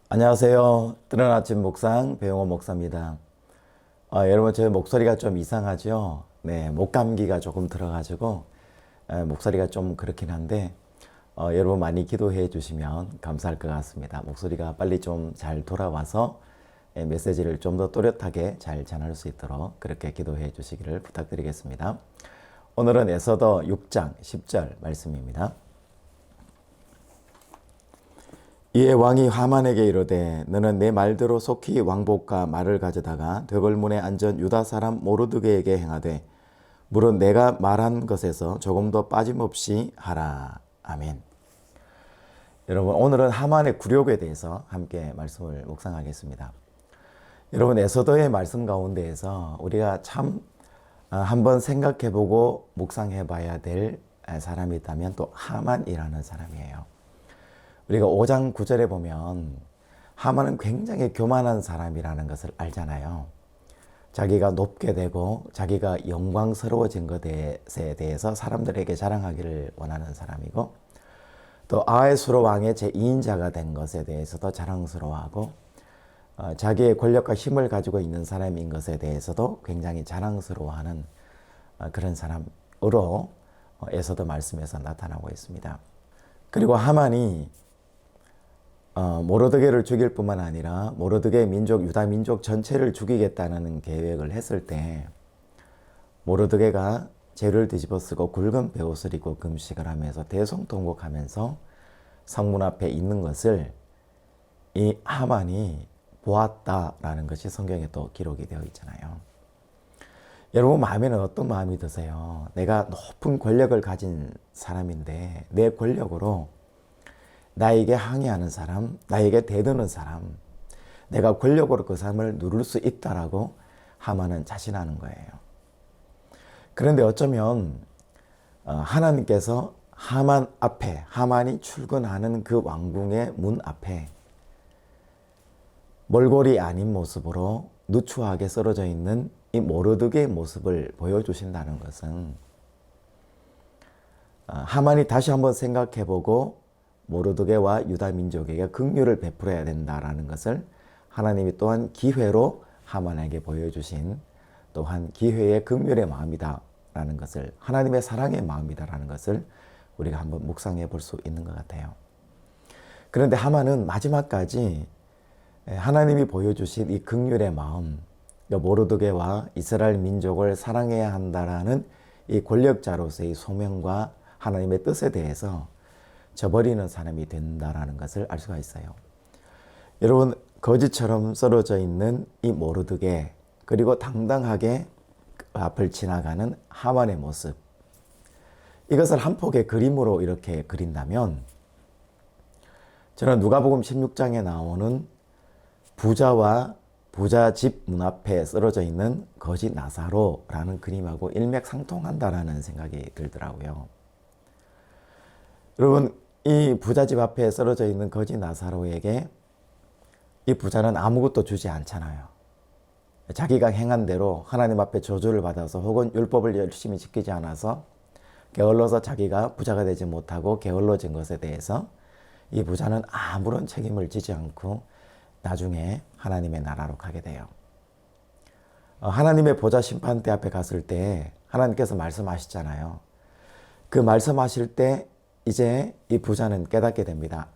안녕하세요. 뜨는 아침 묵상 배용호 목사입니다. 여러분, 제 목소리가 좀 이상하죠? 네, 목감기가 조금 들어가지고 목소리가 좀 그렇긴 한데 여러분 많이 기도해 주시면 감사할 것 같습니다. 목소리가 빨리 좀 잘 돌아와서 메시지를 좀 더 또렷하게 잘 전할 수 있도록 그렇게 기도해 주시기를 부탁드리겠습니다. 오늘은 에서더 6장 10절 말씀입니다. 이에 왕이 하만에게 이르되 너는 내 말대로 속히 왕복과 말을 가져다가 되걸문에 앉은 유다 사람 모르드게에게 행하되 물은 내가 말한 것에서 조금도 빠짐없이 하라. 아멘. 여러분, 오늘은 하만의 굴욕에 대해서 함께 말씀을 묵상하겠습니다. 여러분, 에서더의 말씀 가운데에서 우리가 참 한번 생각해보고 묵상해봐야 될 사람이 있다면 또 하만이라는 사람이에요. 우리가 5장 9절에 보면 하만은 굉장히 교만한 사람이라는 것을 알잖아요. 자기가 높게 되고 자기가 영광스러워진 것에 대해서 사람들에게 자랑하기를 원하는 사람이고, 또 아하수로 왕의 제2인자가 된 것에 대해서도 자랑스러워하고, 자기의 권력과 힘을 가지고 있는 사람인 것에 대해서도 굉장히 자랑스러워하는 그런 사람으로 에서더 말씀에서 나타나고 있습니다. 그리고 하만이 모르드게를 죽일 뿐만 아니라 모르드게 민족, 유다 민족 전체를 죽이겠다는 계획을 했을 때 모르드게가 재를 뒤집어 쓰고 굵은 베옷을 입고 금식을 하면서 대성통곡하면서 성문 앞에 있는 것을 이 하만이 보았다라는 것이 성경에 또 기록이 되어 있잖아요. 여러분 마음에는 어떤 마음이 드세요? 내가 높은 권력을 가진 사람인데 내 권력으로 나에게 항의하는 사람, 나에게 대드는 사람, 내가 권력으로 그 사람을 누를 수 있다라고 하만은 자신하는 거예요. 그런데 어쩌면 하나님께서 하만 앞에, 하만이 출근하는 그 왕궁의 문 앞에 몰골이 아닌 모습으로 누추하게 쓰러져 있는 이 모르드게의 모습을 보여주신다는 것은 하만이 다시 한번 생각해보고 모르드게와 유다 민족에게 긍휼을 베풀어야 된다라는 것을 하나님이 또한 기회로 하만에게 보여주신 또한 기회의 긍휼의 마음이다라는 것을, 하나님의 사랑의 마음이다라는 것을 우리가 한번 묵상해 볼 수 있는 것 같아요. 그런데 하만은 마지막까지 하나님이 보여주신 이 긍휼의 마음, 모르드게와 이스라엘 민족을 사랑해야 한다라는 이 권력자로서의 소명과 하나님의 뜻에 대해서 저버리는 사람이 된다라는 것을 알 수가 있어요. 여러분, 거지처럼 썰어져 있는 이 모르드게, 그리고 당당하게 앞을 지나가는 하만의 모습, 이것을 한 폭의 그림으로 이렇게 그린다면 저는 누가복음 16장에 나오는 부자와 부자 집 문 앞에 쓰러져 있는 거지 나사로라는 그림하고 일맥상통한다라는 생각이 들더라고요. 여러분, 이 부자 집 앞에 쓰러져 있는 거지 나사로에게 이 부자는 아무것도 주지 않잖아요. 자기가 행한 대로 하나님 앞에 저주를 받아서 혹은 율법을 열심히 지키지 않아서 게을러서 자기가 부자가 되지 못하고 게을러진 것에 대해서 이 부자는 아무런 책임을 지지 않고 나중에 하나님의 나라로 가게 돼요. 하나님의 보좌 심판대 앞에 갔을 때 하나님께서 말씀하시잖아요. 그 말씀하실 때 이제 이 부자는 깨닫게 됩니다.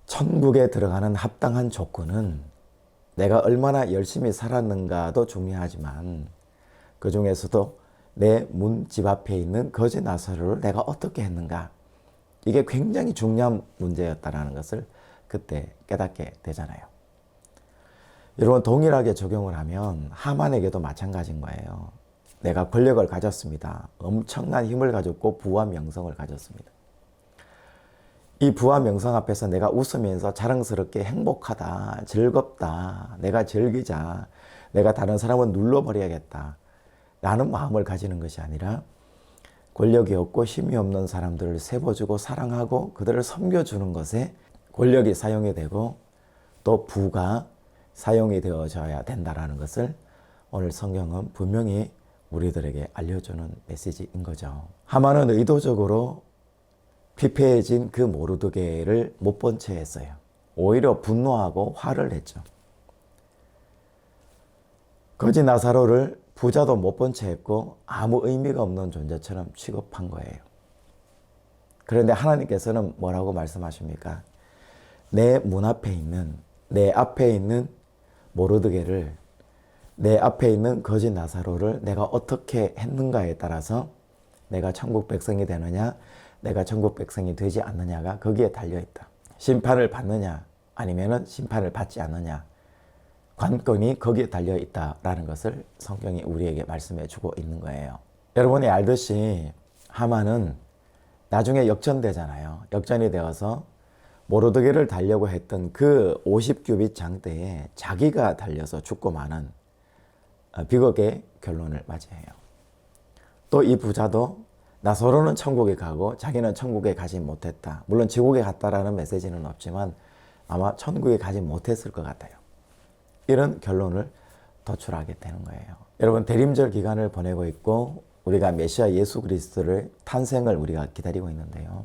천국에 들어가는 합당한 조건은 내가 얼마나 열심히 살았는가도 중요하지만 그 중에서도 내 문 집 앞에 있는 거지 나사로를 내가 어떻게 했는가, 이게 굉장히 중요한 문제였다는 것을 그때 깨닫게 되잖아요. 여러분, 동일하게 적용을 하면 하만에게도 마찬가지인 거예요. 내가 권력을 가졌습니다. 엄청난 힘을 가졌고 부와 명성을 가졌습니다. 이 부와 명성 앞에서 내가 웃으면서 자랑스럽게 행복하다, 즐겁다, 내가 즐기자, 내가 다른 사람을 눌러버려야겠다 라는 마음을 가지는 것이 아니라 권력이 없고 힘이 없는 사람들을 세워주고 사랑하고 그들을 섬겨주는 것에 권력이 사용이 되고 또 부가 사용이 되어져야 된다는 것을 오늘 성경은 분명히 우리들에게 알려주는 메시지인 거죠. 하만은 의도적으로 피폐해진 그 모르드게를 못 본 채 했어요. 오히려 분노하고 화를 냈죠. 거지 나사로를 부자도 못 본 채 했고 아무 의미가 없는 존재처럼 취급한 거예요. 그런데 하나님께서는 뭐라고 말씀하십니까? 내 문 앞에 있는, 내 앞에 있는 모르드게를, 내 앞에 있는 거지 나사로를 내가 어떻게 했는가에 따라서 내가 천국 백성이 되느냐, 내가 천국 백성이 되지 않느냐가 거기에 달려있다. 심판을 받느냐, 아니면 심판을 받지 않느냐, 관건이 거기에 달려있다라는 것을 성경이 우리에게 말씀해 주고 있는 거예요. 여러분이 알듯이 하만은 나중에 역전되잖아요. 역전이 되어서 모르드게를 달려고 했던 그 50규빗 장대에 자기가 달려서 죽고 마는 비극의 결론을 맞이해요. 또 이 부자도 나서로는 천국에 가고 자기는 천국에 가지 못했다. 물론 지옥에 갔다라는 메시지는 없지만 아마 천국에 가지 못했을 것 같아요. 이런 결론을 도출하게 되는 거예요. 여러분, 대림절 기간을 보내고 있고 우리가 메시아 예수 그리스도를 탄생을 우리가 기다리고 있는데요.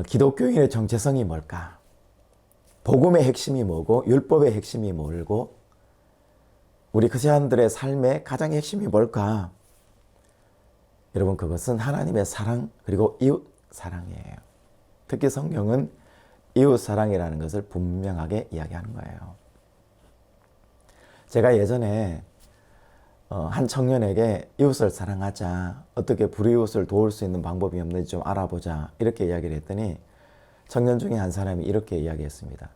기독교인의 정체성이 뭘까? 복음의 핵심이 뭐고 율법의 핵심이 뭘고 우리 크리스천들의 삶의 가장 핵심이 뭘까? 여러분, 그것은 하나님의 사랑 그리고 이웃 사랑이에요. 특히 성경은 이웃 사랑이라는 것을 분명하게 이야기하는 거예요. 제가 예전에 한 청년에게 이웃을 사랑하자, 어떻게 불이웃을 도울 수 있는 방법이 없는지 좀 알아보자 이렇게 이야기를 했더니 청년 중에 한 사람이 이렇게 이야기했습니다.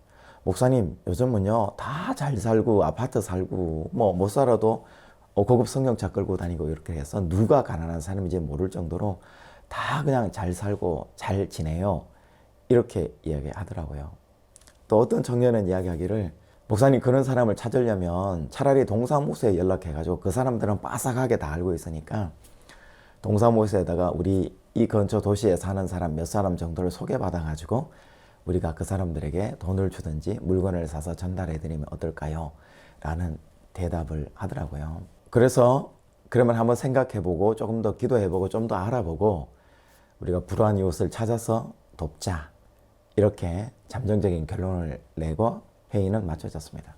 목사님, 요즘은요 다 잘 살고 아파트 살고 뭐 못 살아도 고급 승용차 끌고 다니고 이렇게 해서 누가 가난한 사람인지 모를 정도로 다 그냥 잘 살고 잘 지내요, 이렇게 이야기하더라고요. 또 어떤 청년은 이야기하기를, 목사님, 그런 사람을 찾으려면 차라리 동사무소에 연락해가지고 그 사람들은 빠삭하게 다 알고 있으니까 동사무소에다가 우리 이 근처 도시에 사는 사람 몇 사람 정도를 소개받아가지고 우리가 그 사람들에게 돈을 주든지 물건을 사서 전달해드리면 어떨까요? 라는 대답을 하더라고요. 그래서 그러면 한번 생각해보고 조금 더 기도해보고 좀 더 알아보고 우리가 불우한 이웃을 찾아서 돕자, 이렇게 잠정적인 결론을 내고 회의는 마쳐졌습니다.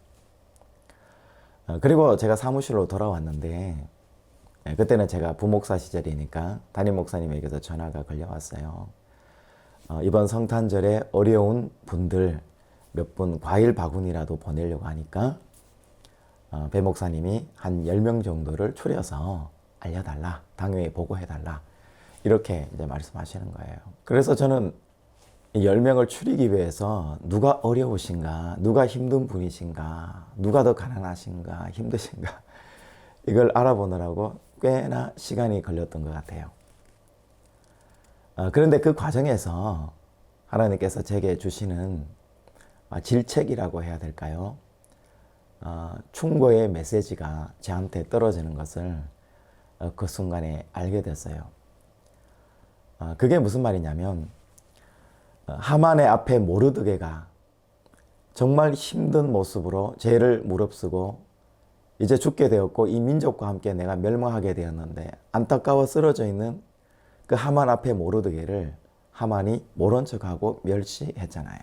그리고 제가 사무실로 돌아왔는데 그때는 제가 부목사 시절이니까 담임 목사님에게서 전화가 걸려왔어요. 이번 성탄절에 어려운 분들 몇 분 과일 바구니라도 보내려고 하니까 배 목사님이 한 10명 정도를 추려서 알려달라, 당회에 보고해달라, 이렇게 이제 말씀하시는 거예요. 그래서 저는 10명을 추리기 위해서 누가 어려우신가, 누가 힘든 분이신가, 누가 더 가난하신가, 힘드신가, 이걸 알아보느라고 꽤나 시간이 걸렸던 것 같아요. 그런데 그 과정에서 하나님께서 제게 주시는 질책이라고 해야 될까요? 충고의 메시지가 저한테 떨어지는 것을 그 순간에 알게 됐어요. 그게 무슨 말이냐면, 하만의 앞에 모르드게가 정말 힘든 모습으로 죄를 무릅쓰고 이제 죽게 되었고 이 민족과 함께 내가 멸망하게 되었는데 안타까워 쓰러져 있는 그 하만 앞에 모르드게를 하만이 모른 척하고 멸시했잖아요.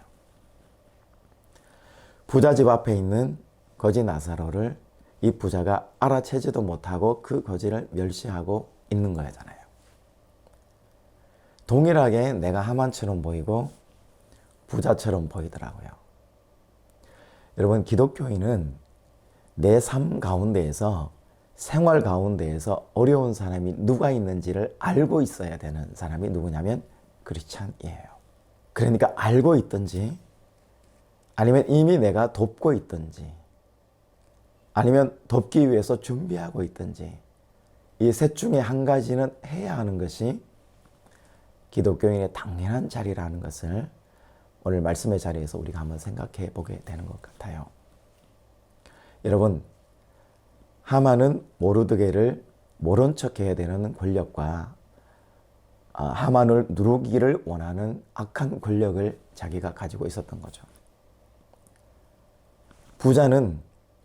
부자 집 앞에 있는 거지 나사로를 이 부자가 알아채지도 못하고 그 거지를 멸시하고 있는 거잖아요. 동일하게 내가 하만처럼 보이고 부자처럼 보이더라고요. 여러분, 기독교인은 내 삶 가운데에서, 생활 가운데에서 어려운 사람이 누가 있는지를 알고 있어야 되는 사람이 누구냐면 크리스찬이에요. 그러니까 알고 있든지 아니면 이미 내가 돕고 있든지 아니면 돕기 위해서 준비하고 있든지 이 셋 중에 한 가지는 해야 하는 것이 기독교인의 당연한 자리라는 것을 오늘 말씀의 자리에서 우리가 한번 생각해 보게 되는 것 같아요. 여러분, 하만은 모르드게를 모른 척해야 되는 권력과 하만을 누르기를 원하는 악한 권력을 자기가 가지고 있었던 거죠. 부자는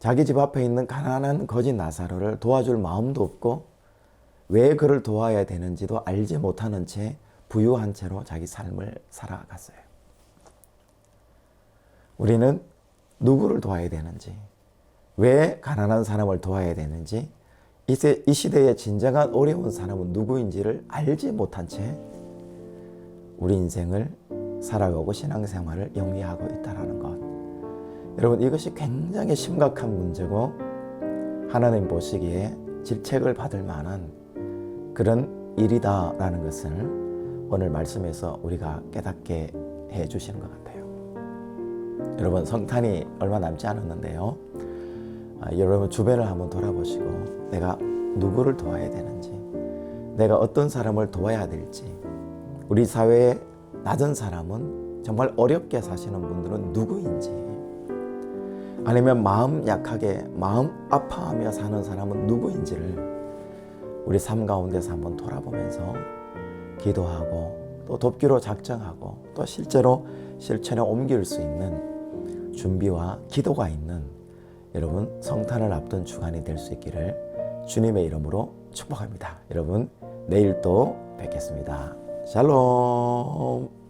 자기 집 앞에 있는 가난한 거지 나사로를 도와줄 마음도 없고 왜 그를 도와야 되는지도 알지 못하는 채 부유한 채로 자기 삶을 살아갔어요. 우리는 누구를 도와야 되는지, 왜 가난한 사람을 도와야 되는지, 이 시대의 진정한 어려운 사람은 누구인지를 알지 못한 채 우리 인생을 살아가고 신앙생활을 영위하고 있다는 것. 여러분, 이것이 굉장히 심각한 문제고 하나님 보시기에 질책을 받을 만한 그런 일이다라는 것을 오늘 말씀에서 우리가 깨닫게 해 주시는 것 같아요. 여러분, 성탄이 얼마 남지 않았는데요. 여러분 주변을 한번 돌아보시고 내가 누구를 도와야 되는지, 내가 어떤 사람을 도와야 될지, 우리 사회의 낮은 사람은 정말 어렵게 사시는 분들은 누구인지, 아니면 마음 약하게 마음 아파하며 사는 사람은 누구인지를 우리 삶 가운데서 한번 돌아보면서 기도하고 또 돕기로 작정하고 또 실제로 실천에 옮길 수 있는 준비와 기도가 있는 여러분 성탄을 앞둔 주간이 될 수 있기를 주님의 이름으로 축복합니다. 여러분 내일 또 뵙겠습니다. 샬롬.